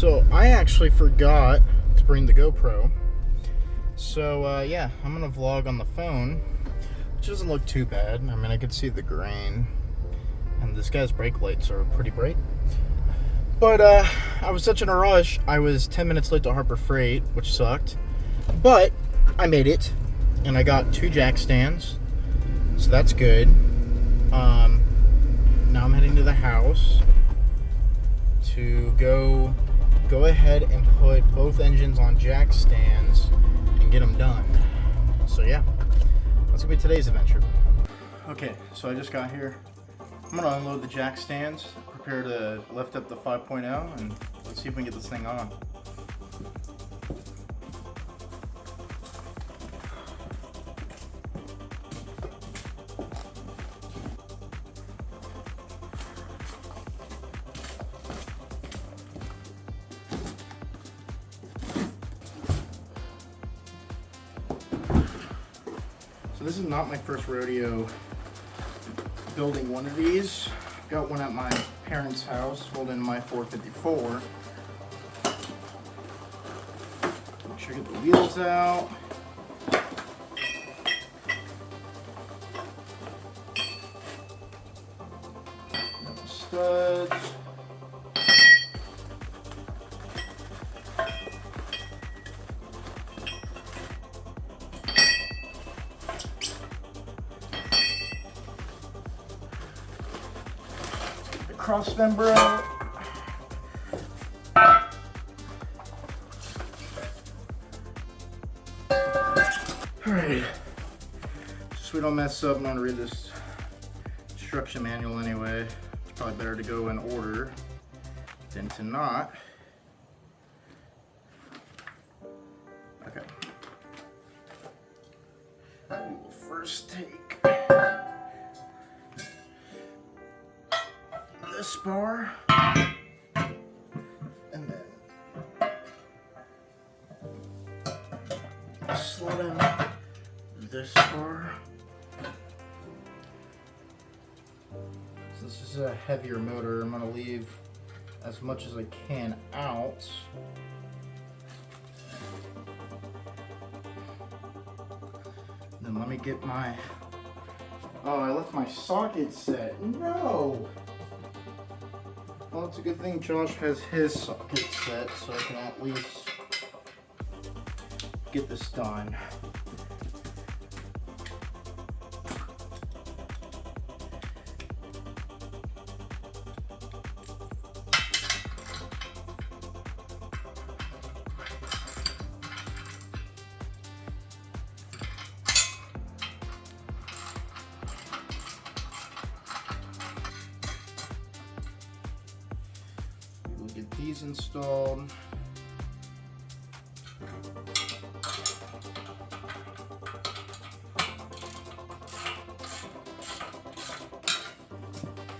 So I actually forgot to bring the GoPro. So yeah, I'm gonna vlog on the phone, which doesn't look too bad. I mean, I could see the grain, and this guy's brake lights are pretty bright. But I was such in a rush, I was 10 minutes late to Harbor Freight, which sucked. But I made it, and I got 2 jack stands, so that's good. Now I'm heading to the house to go ahead and put both engines on jack stands and get them done. So yeah, that's gonna be today's adventure. Okay, so I just got here. I'm gonna unload the jack stands, prepare to lift up the 5.0, and let's see if we can get this thing on. So this is not my first rodeo building one of these. I've got one at my parents' house holding my 454. Make sure I get the wheels out. Got the studs. Cross member out. Alright, just so we don't mess up, I'm going to read this instruction manual anyway. It's probably better to go in order than to not. Okay. We will first take this bar, and then slot in this bar. So this is a heavier motor. I'm going to leave as much as I can out. And then let me get my... Oh, I left my socket set. No! Well, it's a good thing Josh has his socket set, so I can at least get this done. Get these installed.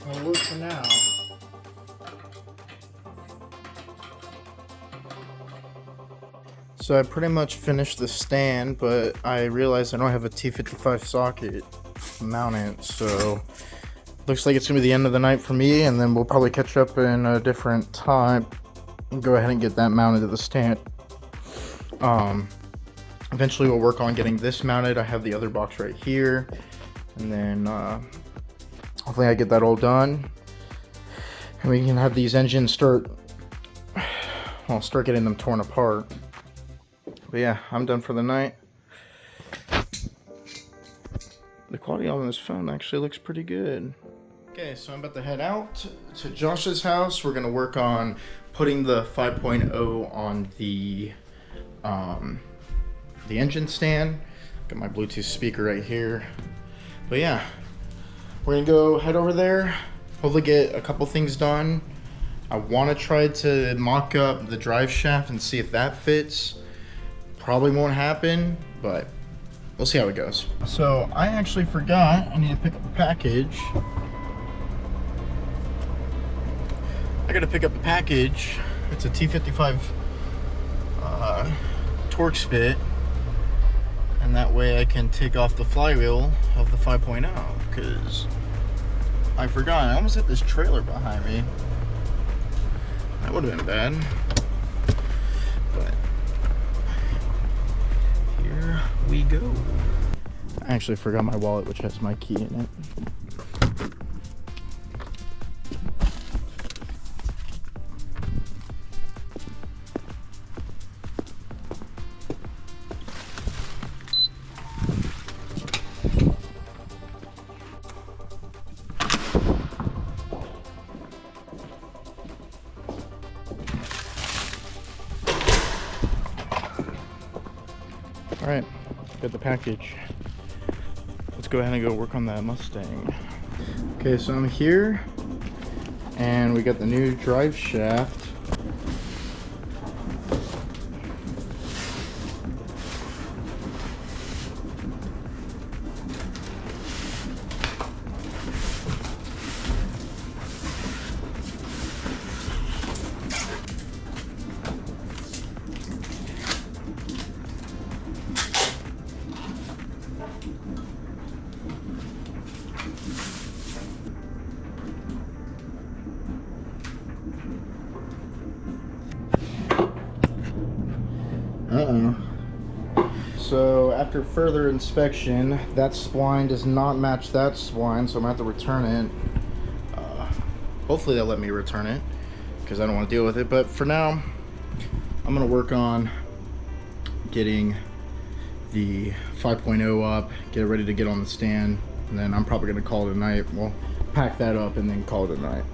That'll work for now. So I pretty much finished the stand, but I realized I don't have a T55 socket mounted, so looks like it's gonna be the end of the night for me, and then we'll probably catch up in a different time and go ahead and get that mounted to the stand. Eventually we'll work on getting this mounted. I have the other box right here, and then hopefully I get that all done, and we can have these engines start getting them torn apart. But yeah, I'm done for the night. The quality on this phone actually looks pretty good. Okay, so I'm about to head out to Josh's house. We're gonna work on putting the 5.0 on the engine stand. Got my Bluetooth speaker right here. But yeah, we're gonna go head over there, hopefully get a couple things done. I wanna try to mock up the drive shaft and see if that fits. Probably won't happen, but we'll see how it goes. So I actually forgot I need to pick up a package. I gotta pick up a package. It's a T55 torque spit, and that way I can take off the flywheel of the 5.0, because I forgot. I almost hit this trailer behind me. That would have been bad. we go. I actually forgot my wallet, which has my key in it. All right, got the package. Let's go ahead and go work on that Mustang. Okay, so I'm here, and we got the new drive shaft. So after further inspection, that spline does not match that spline, so I'm gonna have to return it. Hopefully they'll let me return it, because I don't want to deal with it. But for now, I'm gonna work on getting the 5.0 up, get it ready to get on the stand, and then I'm probably gonna call it a night. We'll pack that up and then call it a night.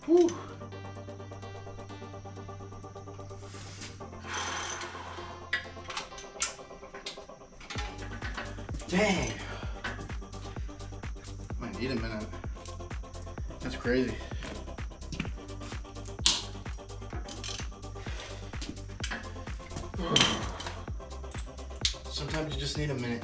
Whew. Dang. Might need a minute. That's crazy. Sometimes you just need a minute.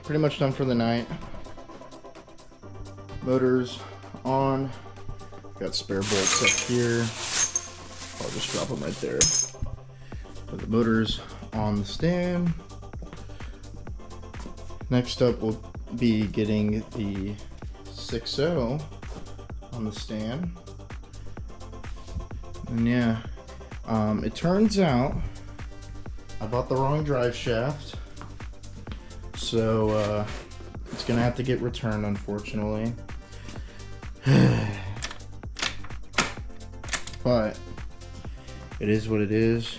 pretty much done for the night. Motors on. Got spare bolts up here. I'll just drop them right there. Put the motors on the stand. Next up, we'll be getting the 6.0 on the stand. And yeah, it turns out I bought the wrong drive shaft, so it's gonna have to get returned, unfortunately. But it is what it is.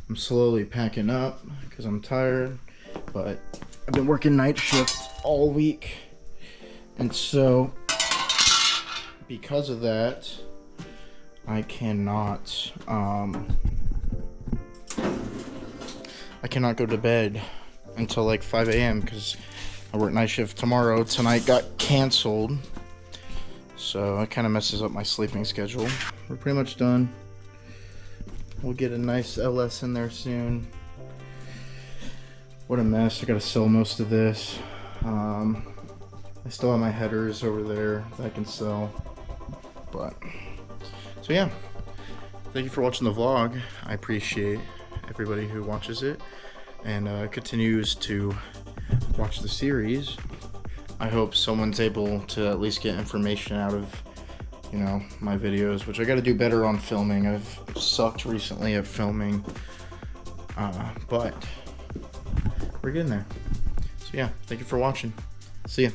I'm slowly packing up because I'm tired, but I've been working night shift all week, and so because of that, I cannot go to bed until like 5 a.m. because I work night shift tomorrow. Tonight got canceled, so it kind of messes up my sleeping schedule. We're pretty much done. We'll get a nice LS in there soon. What a mess. I gotta sell most of this. I still have my headers over there that I can sell. But, so yeah. Thank you for watching the vlog. I appreciate everybody who watches it and continues to watch the series. I hope someone's able to at least get information out of, you know, my videos, which I got to do better on filming. I've sucked recently at filming, but we're getting there. So yeah, thank you for watching. See ya.